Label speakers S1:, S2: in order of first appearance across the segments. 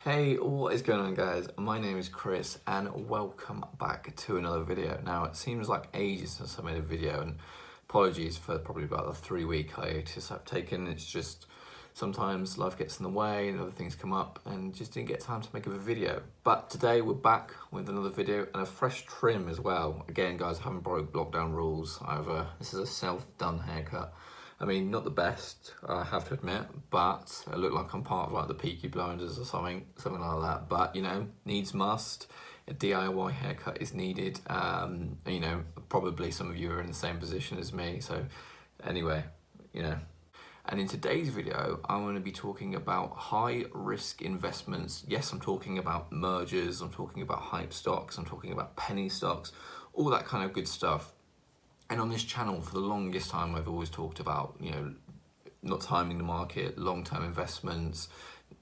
S1: Hey, what is going on, guys? My name is Chris and welcome back to another video. Now, it seems like ages since I made a video, and apologies for probably about the 3-week hiatus I've taken. It's just sometimes life gets in the way and other things come up and just didn't get time to make a video. But today we're back with another video and a fresh trim as well. Again, guys, I haven't broke lockdown rules. This is a self-done haircut. I mean, not the best, I have to admit, but I look like I'm part of like the Peaky Blinders or something like that. But you know, needs must. A DIY haircut is needed. You know, probably some of you are in the same position as me. So anyway, you know. And in today's video, I'm going to be talking about high risk investments. Yes, I'm talking about mergers, I'm talking about hype stocks, I'm talking about penny stocks, all that kind of good stuff. And on this channel, for the longest time, I've always talked about, you know, not timing the market, long-term investments,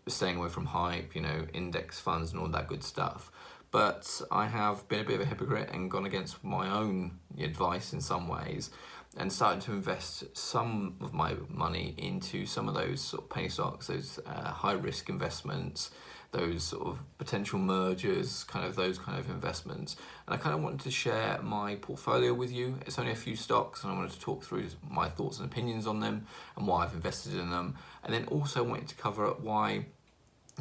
S1: staying away from hype, you know, index funds and all that good stuff. But I have been a bit of a hypocrite and gone against my own advice in some ways and started to invest some of my money into some of those sort of penny stocks, those high-risk investments, those sort of potential mergers, kind of those kind of investments. And I kind of wanted to share my portfolio with you. It's only a few stocks and I wanted to talk through my thoughts and opinions on them and why I've invested in them. And then also wanted to cover why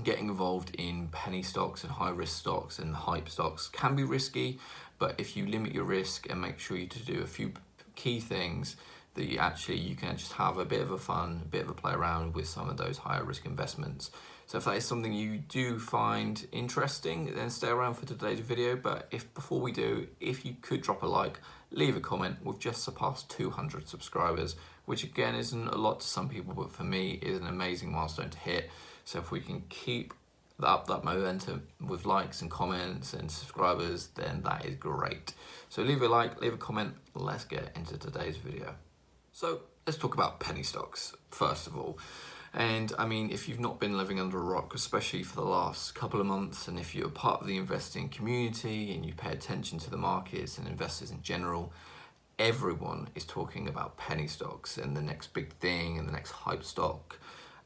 S1: getting involved in penny stocks and high risk stocks and hype stocks can be risky, but if you limit your risk and make sure you to do a few key things, that you can just have a bit of a fun, a bit of a play around with some of those higher risk investments. So if that is something you do find interesting, then stay around for today's video. But before we do, if you could drop a like, leave a comment. We've just surpassed 200 subscribers, which again isn't a lot to some people, but for me is an amazing milestone to hit. So if we can keep up that momentum with likes and comments and subscribers, then that is great. So leave a like, leave a comment, let's get into today's video. So let's talk about penny stocks first of all. And I mean, if you've not been living under a rock, especially for the last couple of months, and if you're part of the investing community and you pay attention to the markets and investors in general, everyone is talking about penny stocks and the next big thing and the next hype stock.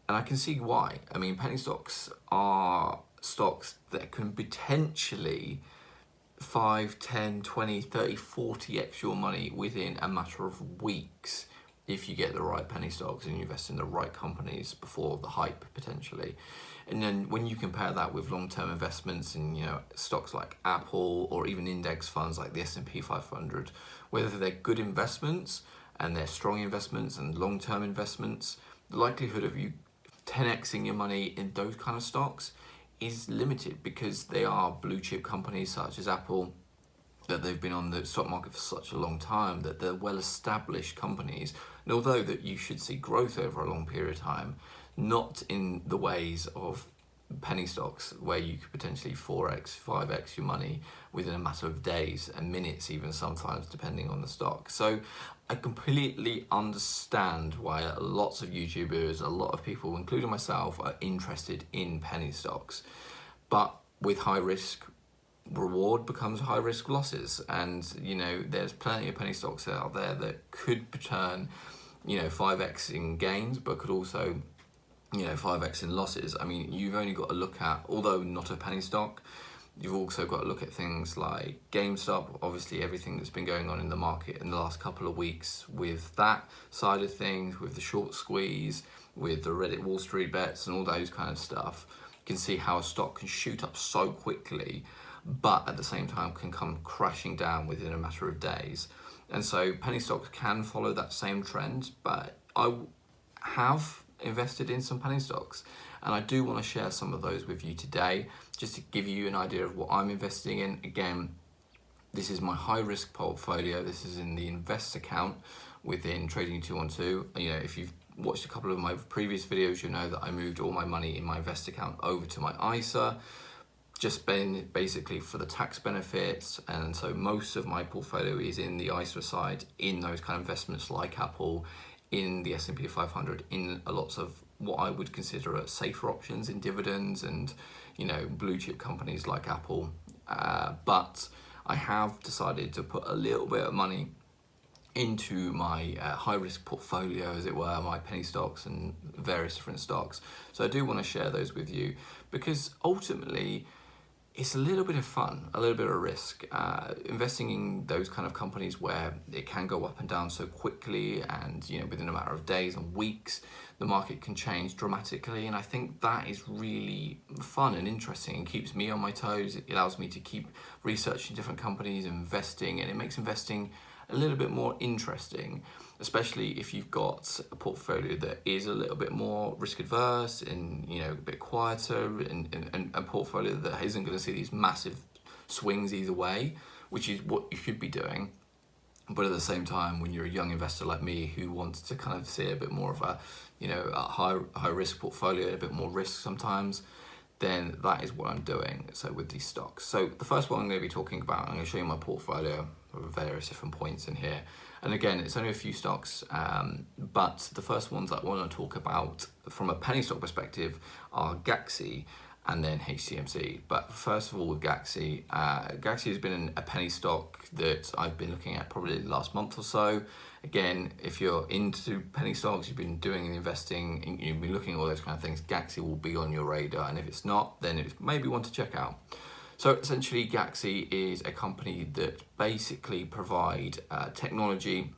S1: And I can see why. I mean, penny stocks are stocks that can potentially 5, 10, 20, 30, 40x your money within a matter of weeks if you get the right penny stocks and you invest in the right companies before the hype potentially. And then when you compare that with long-term investments in, you know, stocks like Apple or even index funds like the S&P 500, whether they're good investments and they're strong investments and long-term investments, the likelihood of you 10xing your money in those kind of stocks is limited because they are blue chip companies such as Apple, that they've been on the stock market for such a long time, that they're well-established companies. And although that you should see growth over a long period of time, not in the ways of penny stocks where you could potentially 4x, 5x your money within a matter of days and minutes even sometimes depending on the stock. So I completely understand why lots of YouTubers, a lot of people, including myself, are interested in penny stocks. But with high risk, reward becomes high risk losses, and you know there's plenty of penny stocks out there that could turn, you know, 5x in gains, but could also, you know, 5x in losses. I mean, you've only got to look at, although not a penny stock, you've also got to look at things like GameStop, obviously everything that's been going on in the market in the last couple of weeks with that side of things, with the short squeeze, with the Reddit Wall Street bets and all those kind of stuff. You can see how a stock can shoot up so quickly, but at the same time can come crashing down within a matter of days. And so penny stocks can follow that same trend, but I have invested in some penny stocks and I do want to share some of those with you today just to give you an idea of what I'm investing in. Again, this is my high risk portfolio. This is in the invest account within Trading 212. You know, if you've watched a couple of my previous videos, you know that I moved all my money in my invest account over to my ISA, just been basically for the tax benefits. And so most of my portfolio is in the ISA side, in those kind of investments like Apple, in the S&P 500, in lots of what I would consider safer options in dividends and, you know, blue chip companies like Apple. But I have decided to put a little bit of money into my high risk portfolio, as it were, my penny stocks and various different stocks. So I do want to share those with you because ultimately it's a little bit of fun, a little bit of risk, investing in those kind of companies where it can go up and down so quickly, and within a matter of days and weeks the market can change dramatically. And I think that is really fun and interesting and keeps me on my toes. It allows me to keep researching different companies, investing, and it makes investing a little bit more interesting, especially if you've got a portfolio that is a little bit more risk adverse and a bit quieter, and a portfolio that isn't going to see these massive swings either way, which is what you should be doing. But at the same time, when you're a young investor like me who wants to kind of see a bit more of a high risk portfolio, a bit more risk sometimes, then that is what I'm doing. So with these stocks, so the first one I'm going to be talking about, I'm going to show you my portfolio of various different points in here. And again, it's only a few stocks, but the first ones I want to talk about from a penny stock perspective are GAXI and then HCMC. But first of all, with GAXI, GAXI has been a penny stock that I've been looking at probably the last month or so. Again, if you're into penny stocks, you've been doing investing, you've been looking at all those kind of things, GAXI will be on your radar. And if it's not, then it's maybe one to check out. So essentially, GAXI is a company that basically provide technology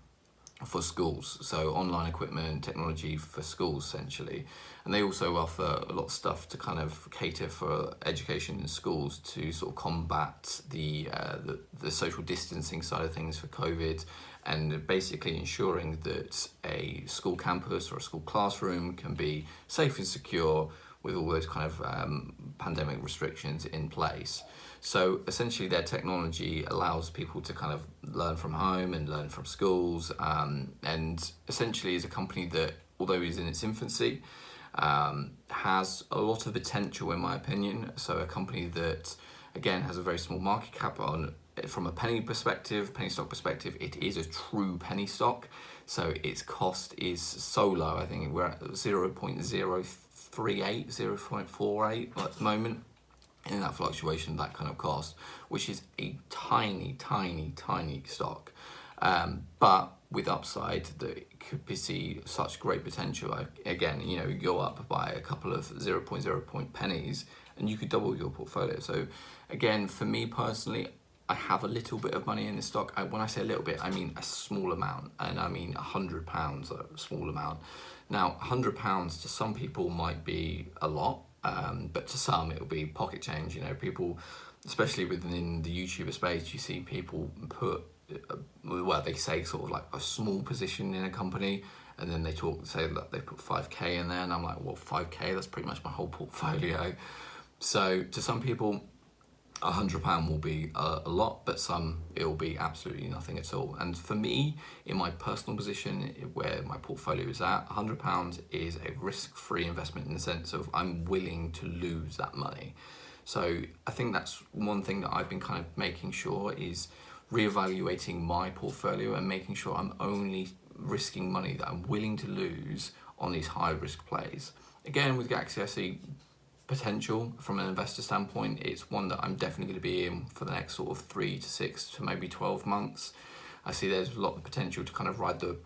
S1: for schools, so online equipment, technology for schools essentially. And they also offer a lot of stuff to kind of cater for education in schools to sort of combat the social distancing side of things for COVID, and basically ensuring that a school campus or a school classroom can be safe and secure with all those kind of pandemic restrictions in place. So essentially their technology allows people to kind of learn from home and learn from schools, and essentially is a company that, although is in its infancy, has a lot of potential in my opinion. So a company that again has a very small market cap. From a penny stock perspective, it is a true penny stock. So its cost is so low. I think we're at 0.038, 0.48 at the moment in that fluctuation, that kind of cost, which is a tiny stock, but with upside that could see such great potential. Again, you go up by a couple of 0.0 point pennies and you could double your portfolio. So again, for me personally, I have a little bit of money in this stock. When I say a little bit, I mean a small amount, and I mean £100, a small amount. Now, £100 to some people might be a lot, but to some it'll be pocket change. People, especially within the YouTuber space, you see people put, they say sort of like a small position in a company, and then they say that they put 5k in there, and I'm like, well, 5k, that's pretty much my whole portfolio. So to some people, £100 will be a lot, but some it'll be absolutely nothing at all. And for me, in my personal position, where my portfolio is at, £100 is a risk-free investment in the sense of I'm willing to lose that money. So I think that's one thing that I've been kind of making sure is reevaluating my portfolio and making sure I'm only risking money that I'm willing to lose on these high-risk plays. Again, with GAXI, I see potential from an investor standpoint. It's one that I'm definitely going to be in for the next sort of 3 to 6 to maybe 12 months. I see there's a lot of potential to kind of ride the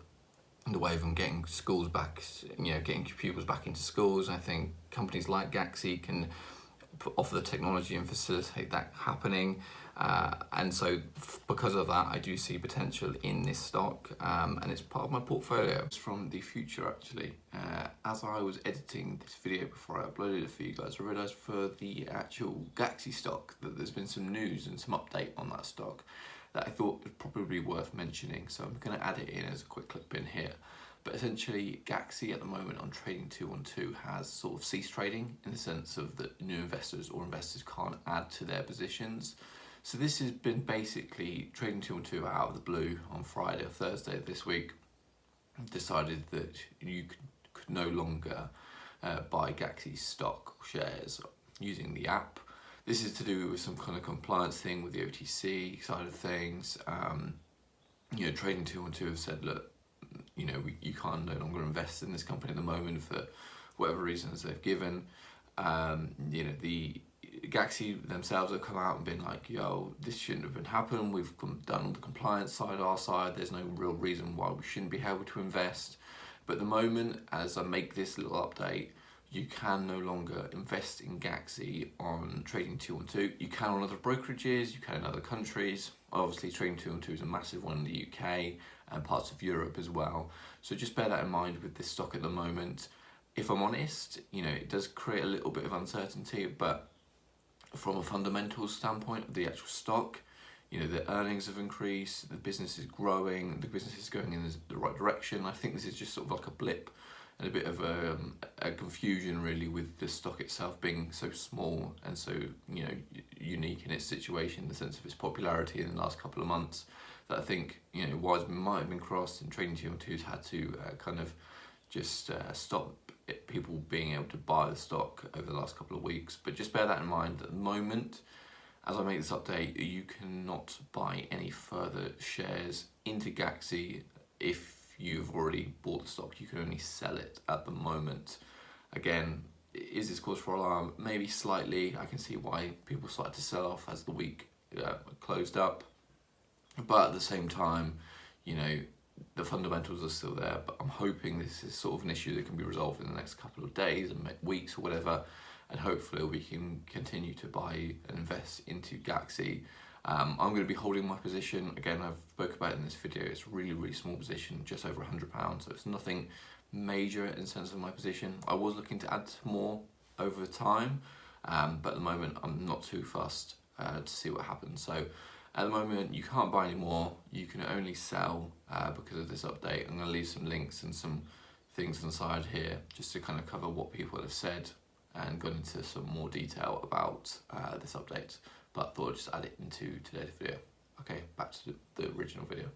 S1: wave of getting schools back, getting pupils back into schools. I think companies like GAXI can offer the technology and facilitate that happening. And so because of that, I do see potential in this stock, and it's part of my portfolio. It's from the future actually. As I was editing this video before I uploaded it for you guys, I realised for the actual GAXI stock that there's been some news and some update on that stock that I thought was probably worth mentioning. So I'm going to add it in as a quick clip in here. But essentially, GAXI at the moment on Trading 212 has sort of ceased trading in the sense of that new investors or investors can't add to their positions. So this has been basically Trading 212 out of the blue on Friday or Thursday of this week decided that you could no longer buy GAXI stock shares using the app. This is to do with some kind of compliance thing with the OTC side of things. Trading 212 have said, look, you can't no longer invest in this company at the moment for whatever reasons they've given. The Gaxi themselves have come out and been like, yo, this shouldn't have been happening. We've done all the compliance side, our side. There's no real reason why we shouldn't be able to invest. But at the moment, as I make this little update, you can no longer invest in Gaxi on Trading 212. You can on other brokerages, you can in other countries. Obviously, Trading 212 is a massive one in the UK and parts of Europe as well. So just bear that in mind with this stock at the moment. If I'm honest, it does create a little bit of uncertainty, but from a fundamental standpoint of the actual stock, the earnings have increased, the business is growing, the business is going in the right direction. I think this is just sort of like a blip and a bit of a confusion really with the stock itself being so small and so unique in its situation, in the sense of its popularity in the last couple of months, that I think wires might have been crossed, and Trading 212's had to kind of just stop people being able to buy the stock over the last couple of weeks. But just bear that in mind. At the moment, as I make this update, you cannot buy any further shares into Gaxi. If you've already bought the stock, you can only sell it at the moment. Again, is this cause for alarm? Maybe slightly. I can see why people started to sell off as the week closed up, but at the same time, the fundamentals are still there. But I'm hoping this is sort of an issue that can be resolved in the next couple of days and weeks or whatever, and hopefully we can continue to buy and invest into Gaxi. I'm going to be holding my position. Again, I've spoke about it in this video. It's a really, really small position, just over £100, so it's nothing major in the sense of my position. I was looking to add more over time, but at the moment I'm not too fussed to see what happens. So at the moment you can't buy any more, you can only sell because of this update. I'm going to leave some links and some things on the side here just to kind of cover what people have said and gone into some more detail about this update. But I thought I'd just add it into today's video. Okay, back to the original video.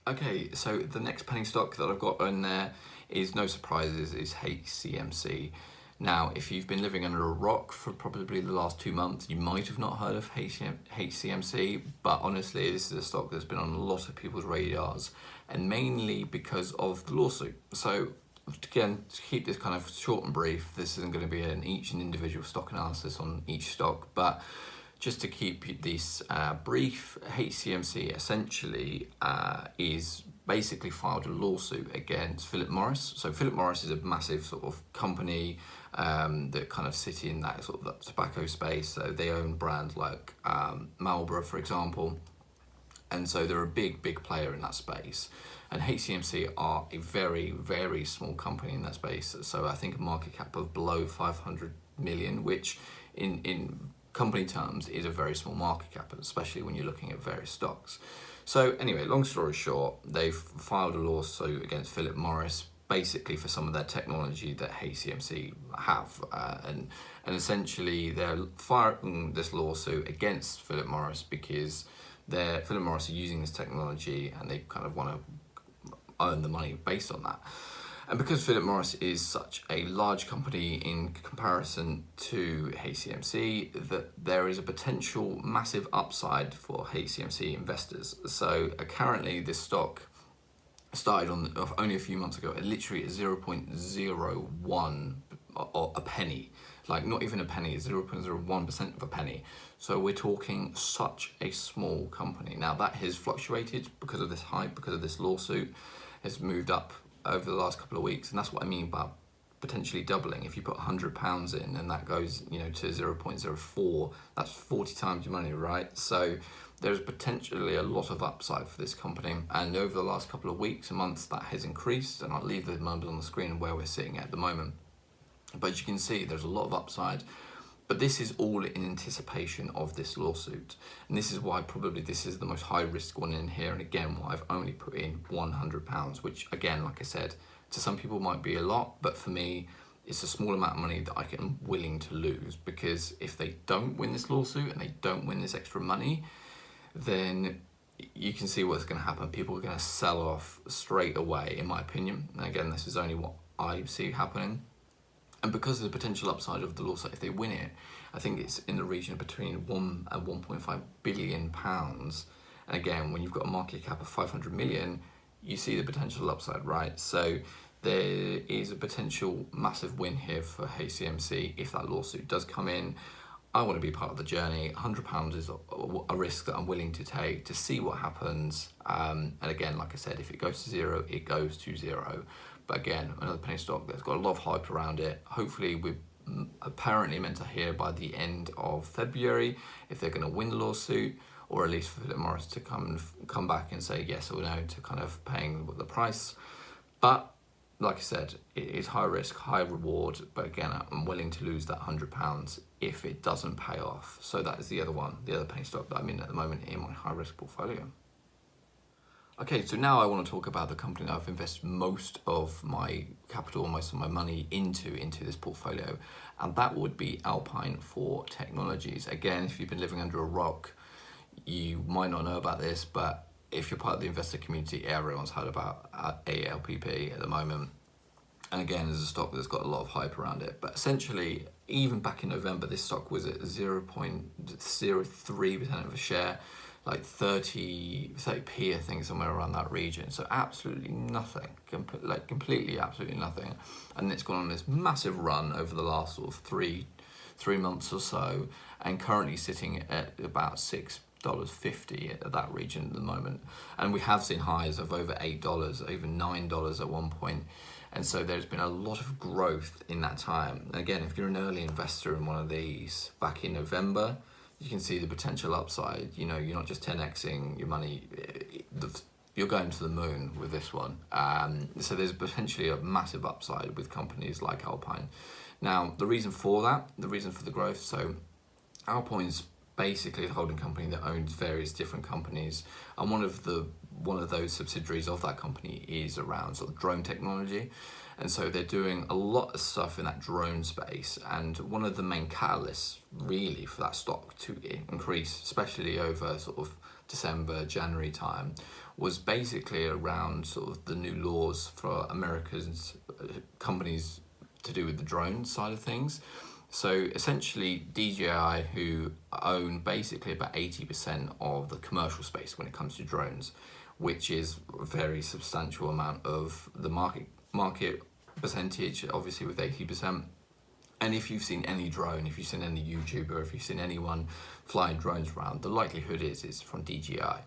S1: Okay, so the next penny stock that I've got on there is, no surprises, is HCMC. Now, if you've been living under a rock for probably the last 2 months, you might have not heard of HCMC, but honestly, this is a stock that's been on a lot of people's radars, and mainly because of the lawsuit. So again, to keep this kind of short and brief, this isn't going to be each individual stock analysis on each stock, but just to keep this brief, HCMC essentially is basically filed a lawsuit against Philip Morris. So Philip Morris is a massive sort of company that kind of sit in that sort of that tobacco space. So they own brands like Marlboro, for example. And so they're a big player in that space. And HCMC are a very, very small company in that space. So I think a market cap of below 500 million, which in company terms is a very small market cap, especially when you're looking at various stocks. So anyway, long story short, they've filed a lawsuit against Philip Morris, basically for some of their technology that HCMC have. And essentially they're filing this lawsuit against Philip Morris because Philip Morris are using this technology and they kind of want to earn the money based on that. And because Philip Morris is such a large company in comparison to HCMC, that there is a potential massive upside for HCMC investors. So currently this stock started only a few months ago, literally at 0.01 or a penny. Like not even a penny, 0.01% of a penny. So we're talking such a small company. Now that has fluctuated because of this hype, because of this lawsuit, has moved up over the last couple of weeks, and that's what I mean by potentially doubling. If you put £100 in and that goes to 0.04, that's 40 times your money, right? So there's potentially a lot of upside for this company, and over the last couple of weeks and months that has increased, and I'll leave the numbers on the screen where we're sitting at the moment. But as you can see, there's a lot of upside. But this is all in anticipation of this lawsuit. And this is why probably this is the most high risk one in here. And again, why I've only put in £100, which again, like I said, to some people might be a lot, but for me, it's a small amount of money that I am willing to lose, because if they don't win this lawsuit and they don't win this extra money, then you can see what's going to happen. People are going to sell off straight away, in my opinion. And again, this is only what I see happening. And because of the potential upside of the lawsuit, if they win it, I think it's in the region of between 1 and 1.5 billion pounds. And again, when you've got a market cap of 500 million, you see the potential upside, right? So there is a potential massive win here for HCMC if that lawsuit does come in. I want to be part of the journey. £100 is a risk that I'm willing to take to see what happens. And again, like I said, if it goes to zero, it goes to zero. But again, another penny stock that's got a lot of hype around it. Hopefully we're apparently meant to hear by the end of February if they're going to win the lawsuit, or at least for Philip Morris to come back and say yes or no to kind of paying the price. But like I said, it is high risk, high reward, but again, I'm willing to lose that £100 if it doesn't pay off. So that is the other one, the other penny stock that I'm in at the moment in my high risk portfolio. Okay, so now I want to talk about the company that I've invested most of my capital, most of my money into this portfolio, and that would be Alpine for Technologies. Again, if you've been living under a rock, you might not know about this, but if you're part of the investor community, everyone's heard about ALPP at the moment. And again, there's a stock that's got a lot of hype around it. But essentially, even back in November, this stock was at 0.03% of a share, like 30p, I think, somewhere around that region. So absolutely nothing, completely, absolutely nothing. And it's gone on this massive run over the last sort of three months or so, and currently sitting at about $6.50 at that region at the moment. And we have seen highs of over $8, even $9 at one point. And so there's been a lot of growth in that time. And again, if you're an early investor in one of these back in November, you can see the potential upside. You know, you're not just 10xing your money, you're going to the moon with this one. So there's potentially a massive upside with companies like Alpine. Now, the reason for that, the reason for the growth, so Alpine's basically a holding company that owns various different companies, and one of those subsidiaries of that company is around sort of drone technology, and so they're doing a lot of stuff in that drone space. And one of the main catalysts really for that stock to increase, especially over sort of December, January time, was basically around sort of the new laws for America's companies to do with the drone side of things. So essentially DJI, who own basically about 80% of the commercial space when it comes to drones, which is a very substantial amount of the market percentage, obviously with 80%. And if you've seen any drone, if you've seen any YouTuber, if you've seen anyone flying drones around, the likelihood is it's from DJI,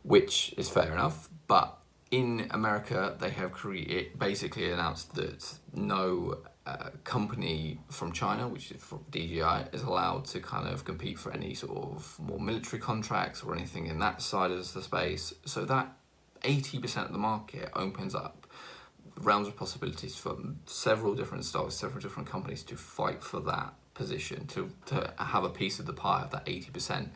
S1: which is fair enough. But in America, they have basically announced that no company from China, which is from DJI, is allowed to kind of compete for any sort of more military contracts or anything in that side of the space. So that 80% of the market opens up realms of possibilities for several different stocks, several different companies to fight for that position, to have a piece of the pie of that 80%.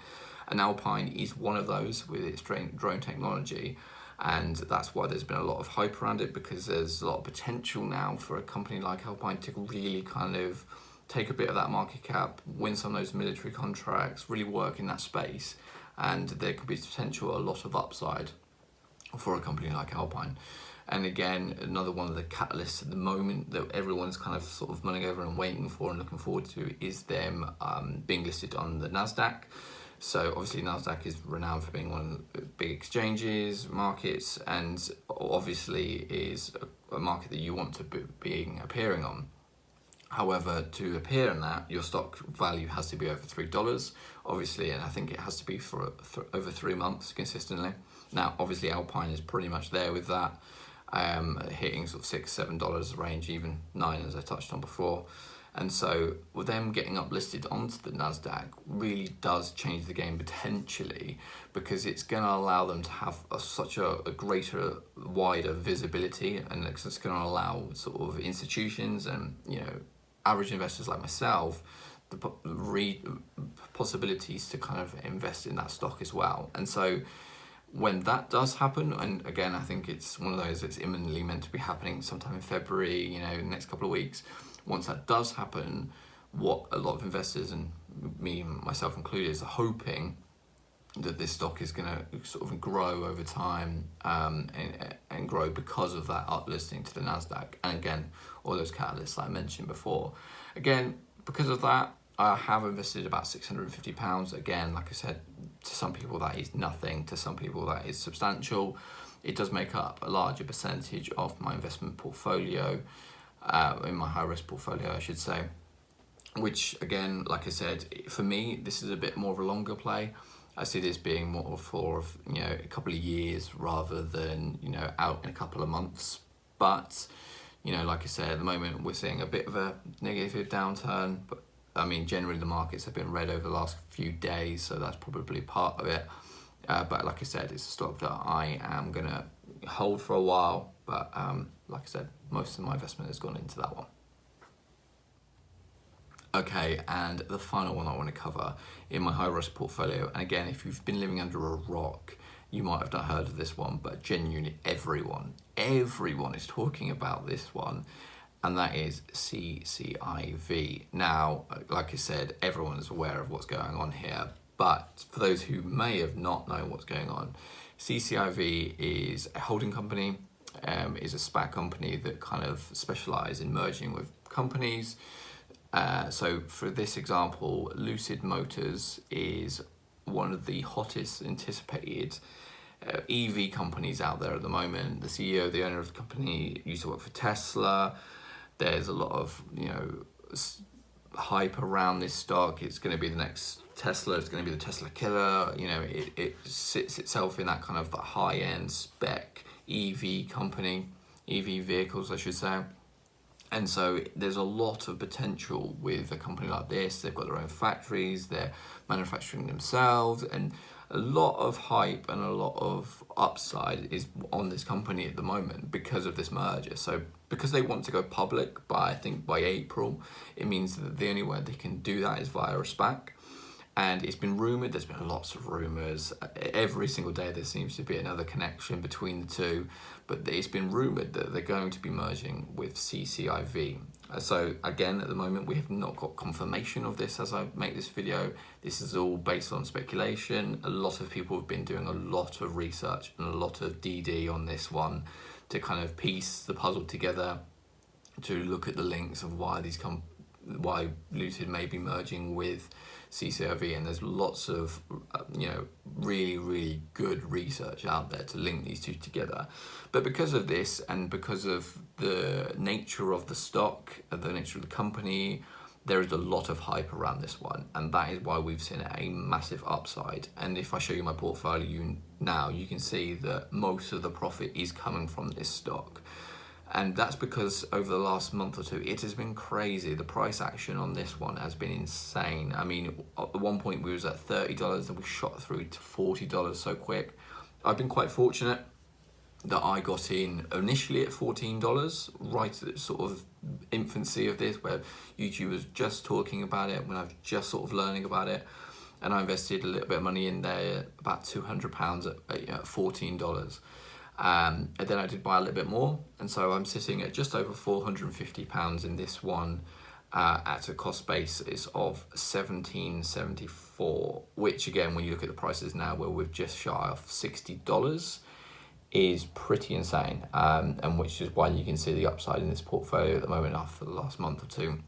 S1: And Alpine is one of those with its drone technology. And that's why there's been a lot of hype around it, because there's a lot of potential now for a company like Alpine to really kind of take a bit of that market cap, win some of those military contracts, really work in that space. And there could be potential, a lot of upside for a company like Alpine. And again, another one of the catalysts at the moment that everyone's kind of sort of mulling over and waiting for and looking forward to is them being listed on the NASDAQ. So obviously NASDAQ is renowned for being one of the big exchanges, markets, and obviously is a market that you want to be appearing on. However, to appear in that, your stock value has to be over $3, obviously, and I think it has to be for over 3 months consistently. Now, obviously Alpine is pretty much there with that, hitting sort of $6-7 range, even $9 as I touched on before. And so with them getting uplisted onto the NASDAQ really does change the game potentially, because it's going to allow them to have such a greater, wider visibility, and it's just going to allow sort of institutions and, you know, average investors like myself the possibilities to kind of invest in that stock as well. And so when that does happen, and again, I think it's one of those that's imminently meant to be happening sometime in February, you know, next couple of weeks. Once that does happen, what a lot of investors, and me, myself included, is hoping that this stock is going to sort of grow over time and grow because of that uplisting to the NASDAQ. And again, all those catalysts I mentioned before. Again, because of that, I have invested about £650. Again, like I said, to some people that is nothing, to some people that is substantial. It does make up a larger percentage of my investment portfolio, in my high risk portfolio, I should say. which again, like I said, for me, this is a bit more of a longer play. I see this being more for, you know, a couple of years rather than, you know, out in a couple of months. But, you know, like I said, at the moment we're seeing a bit of a negative downturn, but I mean, generally the markets have been red over the last few days, so that's probably part of it. But like I said, it's a stock that I am gonna hold for a while, but like I said, most of my investment has gone into that one. Okay, and the final one I want to cover in my high risk portfolio, and again, if you've been living under a rock, you might have not heard of this one, but genuinely everyone is talking about this one, and that is CCIV. Now, like I said, everyone is aware of what's going on here, but for those who may have not known what's going on, CCIV is a holding company, is a SPAC company that kind of specialise in merging with companies. So for this example, Lucid Motors is one of the hottest anticipated EV companies out there at the moment. The CEO, the owner of the company, used to work for Tesla. There's a lot of, you know, hype around this stock. It's going to be the next Tesla. It's going to be the Tesla killer. You know, it sits itself in that kind of high-end spec EV company, EV vehicles, I should say. And so there's a lot of potential with a company like this. They've got their own factories, they're manufacturing themselves, and a lot of hype and a lot of upside is on this company at the moment because of this merger. So because they want to go public by, I think, by April, it means that the only way they can do that is via a SPAC. And it's been rumoured, there's been lots of rumours. Every single day there seems to be another connection between the two. But it's been rumoured that they're going to be merging with CCIV. So again, at the moment, we have not got confirmation of this as I make this video. This is all based on speculation. A lot of people have been doing a lot of research and a lot of DD on this one to kind of piece the puzzle together, to look at the links of why why Lucid may be merging with CCIV, and there's lots of you know, really good research out there to link these two together. But because of this, and because of the nature of the stock, the nature of the company, there is a lot of hype around this one, and that is why we've seen a massive upside. And if I show you my portfolio now, you can see that most of the profit is coming from this stock. And that's because over the last month or two, it has been crazy. The price action on this one has been insane. I mean, at one point we was at $30 and we shot through to $40 so quick. I've been quite fortunate that I got in initially at $14, right at the sort of infancy of this, where YouTube was just talking about it, when I was just sort of learning about it. And I invested a little bit of money in there, about £200 at $14. And then I did buy a little bit more, and so I'm sitting at just over £450 in this one, at a cost basis of $17.74, which again, when you look at the prices now, where we're just shy of $60, is pretty insane, and which is why you can see the upside in this portfolio at the moment after the last month or two.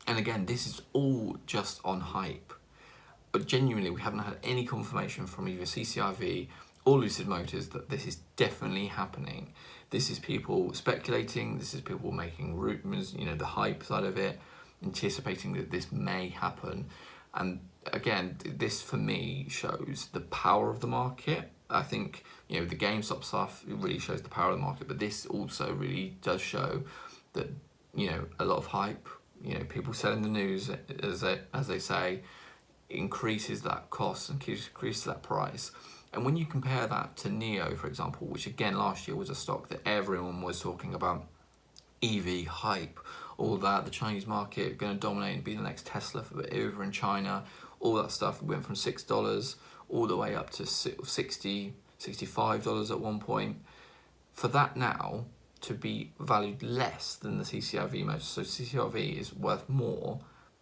S1: And again, this is all just on hype, but genuinely we haven't had any confirmation from either CCIV or Lucid Motors that this is definitely happening. This is people speculating, this is people making rumours, you know, the hype side of it, anticipating that this may happen. And again, this for me shows the power of the market. I think, you know, the GameStop stuff really shows the power of the market, but this also really does show that, you know, a lot of hype, you know, people selling the news, as they say, increases that cost and increases that price. And when you compare that to NEO, for example, which again last year was a stock that everyone was talking about, EV hype, all that, the Chinese market going to dominate and be the next Tesla over in China, all that stuff, went from $6 all the way up to $60, $65 at one point. For that now to be valued less than the CCIV motor, so CCIV is worth more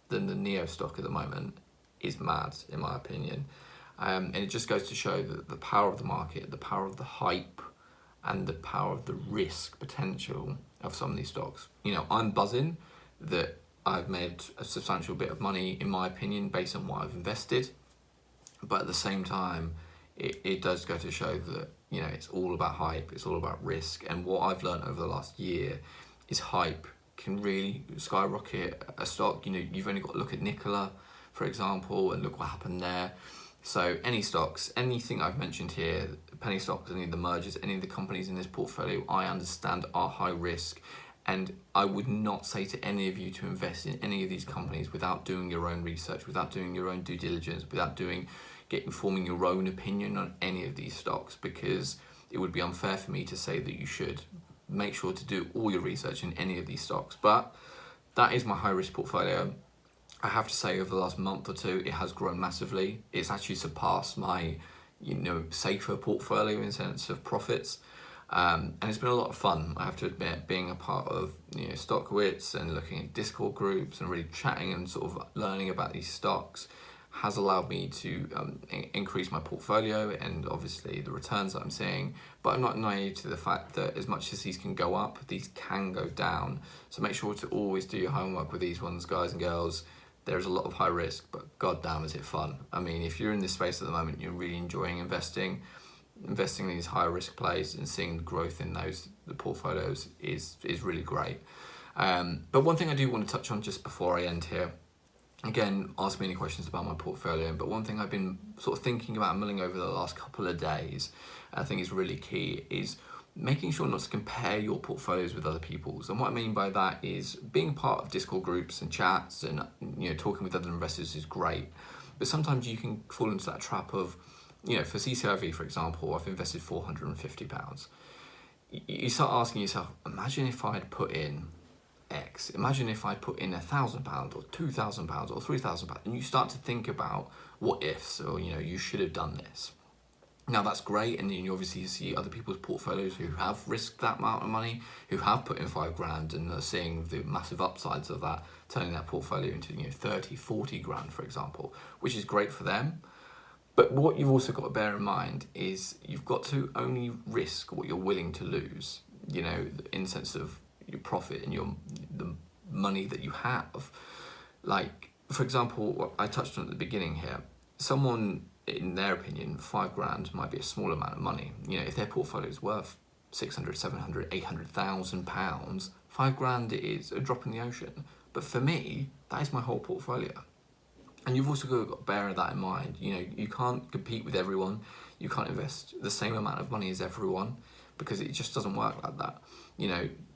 S1: than the NEO stock at the moment, is mad in my opinion. And it just goes to show that the power of the market, the power of the hype, and the power of the risk potential of some of these stocks. You know, I'm buzzing that I've made a substantial bit of money, in my opinion, based on what I've invested. But at the same time, it does go to show that, you know, it's all about hype, it's all about risk. And what I've learned over the last year is hype can really skyrocket a stock. You know, you've only got to look at Nikola, for example, and look what happened there. So any stocks, anything I've mentioned here, penny stocks, any of the mergers, any of the companies in this portfolio, I understand are high risk. And I would not say to any of you to invest in any of these companies without doing your own research, without doing your own due diligence, without forming your own opinion on any of these stocks, because it would be unfair for me to say that you should. Make sure to do all your research in any of these stocks. But that is my high risk portfolio. I have to say over the last month or two, it has grown massively. It's actually surpassed my, safer portfolio in sense of profits. And it's been a lot of fun, I have to admit, being a part of Stockwits and looking at Discord groups and really chatting and sort of learning about these stocks has allowed me to increase my portfolio and obviously the returns that I'm seeing. But I'm not naive to the fact that as much as these can go up, these can go down. So make sure to always do your homework with these ones, guys and girls. There's a lot of high risk, but goddamn is it fun. I mean, if you're in this space at the moment, you're really enjoying investing in these high risk plays and seeing growth in the portfolios is really great. But one thing I do want to touch on just before I end here, again, ask me any questions about my portfolio, but one thing I've been sort of thinking about and mulling over the last couple of days, I think is really key, is making sure not to compare your portfolios with other people's. And what I mean by that is being part of Discord groups and chats and talking with other investors is great, but sometimes you can fall into that trap of, for CCIV, for example, I've invested £450. You start asking yourself, imagine if I'd put in X, imagine if I put in £1,000 or £2,000 or £3,000, and you start to think about what ifs, or you should have done this. Now that's great, and you obviously see other people's portfolios who have risked that amount of money, who have put in £5,000 and are seeing the massive upsides of that, turning that portfolio into 30, 40 grand, for example, which is great for them. But what you've also got to bear in mind is you've got to only risk what you're willing to lose, in the sense of your profit and the money that you have. Like, for example, what I touched on at the beginning here, someone, in their opinion, £5,000 might be a small amount of money. If their portfolio is worth 600, 700, 800,000 pounds, £5,000 is a drop in the ocean. But for me, that is my whole portfolio. And you've also got to bear that in mind. You can't compete with everyone. You can't invest the same amount of money as everyone, because it just doesn't work like that.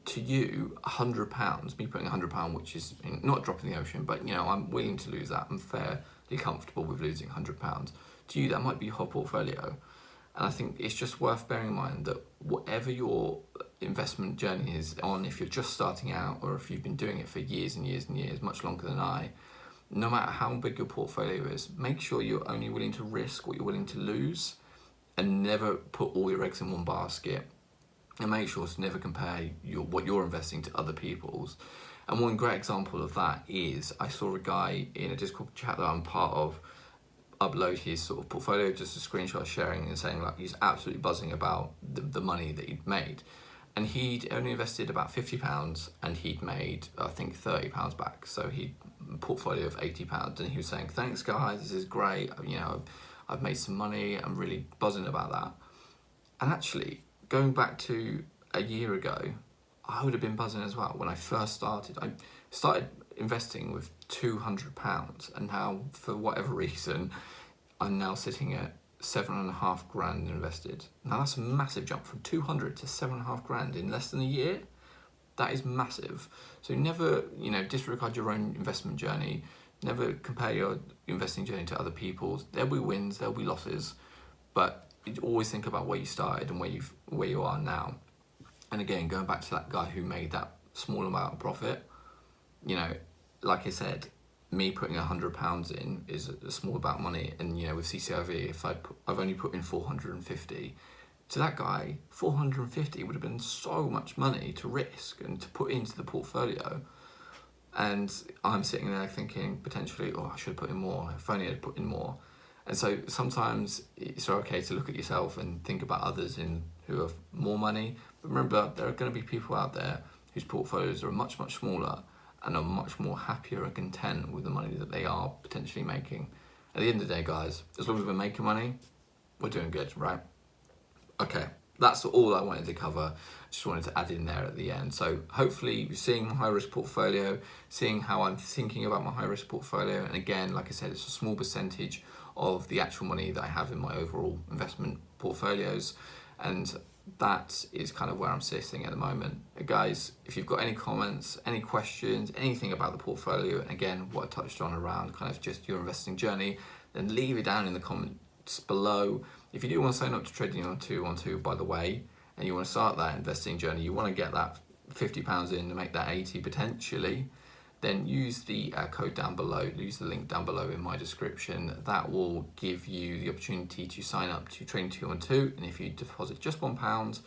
S1: To you, £100, me putting £100, which is not a drop in the ocean, but I'm willing to lose that. I'm fairly comfortable with losing £100. To you, that might be your whole portfolio. And I think it's just worth bearing in mind that whatever your investment journey is on, if you're just starting out or if you've been doing it for years and years and years, much longer than I, no matter how big your portfolio is, make sure you're only willing to risk what you're willing to lose, and never put all your eggs in one basket. And make sure to never compare what you're investing to other people's. And one great example of that is, I saw a guy in a Discord chat that I'm part of upload his sort of portfolio, just a screenshot sharing and saying like he's absolutely buzzing about the money that he'd made. And he'd only invested about £50 and he'd made, I think, £30 back. So he'd a portfolio of £80, and he was saying, thanks guys, this is great. I've made some money. I'm really buzzing about that. And actually, going back to a year ago, I would have been buzzing as well. When I first started, I started investing with £200, and now, for whatever reason, I'm now sitting at £7,500 invested. Now that's a massive jump from 200 to £7,500 in less than a year. That is massive. So never, disregard your own investment journey. Never compare your investing journey to other people's. There'll be wins, there'll be losses, but you always think about where you started and where you are now. And again, going back to that guy who made that small amount of profit, like I said, me putting £100 in is a small amount of money, and with CCIV, if I've only put in 450, to that guy, 450 would have been so much money to risk and to put into the portfolio. And I'm sitting there thinking potentially, I should have put in more. If only I'd put in more. And so sometimes it's okay to look at yourself and think about others who have more money. But remember, there are going to be people out there whose portfolios are much, much smaller and are much more happier and content with the money that they are potentially making. At the end of the day, guys, as long as we're making money, we're doing good, right? Okay, that's all I wanted to cover. Just wanted to add in there at the end. So hopefully you're seeing my high risk portfolio, seeing how I'm thinking about my high risk portfolio. And again, like I said, it's a small percentage of the actual money that I have in my overall investment portfolios. And that is kind of where I'm sitting at the moment. Guys, if you've got any comments, any questions, anything about the portfolio, and again, what I touched on around kind of just your investing journey, then leave it down in the comments below. If you do want to sign up to Trading on 212, by the way, and you want to start that investing journey, you want to get that £50 in to make that 80 potentially, then use the code down below, use the link down below in my description. That will give you the opportunity to sign up to Trading 212, and if you deposit just £1,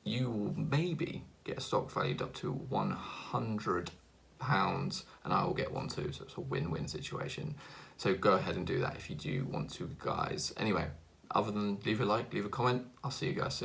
S1: you will maybe get a stock valued up to £100, and I will get one too, so it's a win-win situation. So go ahead and do that if you do want to, guys. Anyway, other than leave a like, leave a comment, I'll see you guys soon.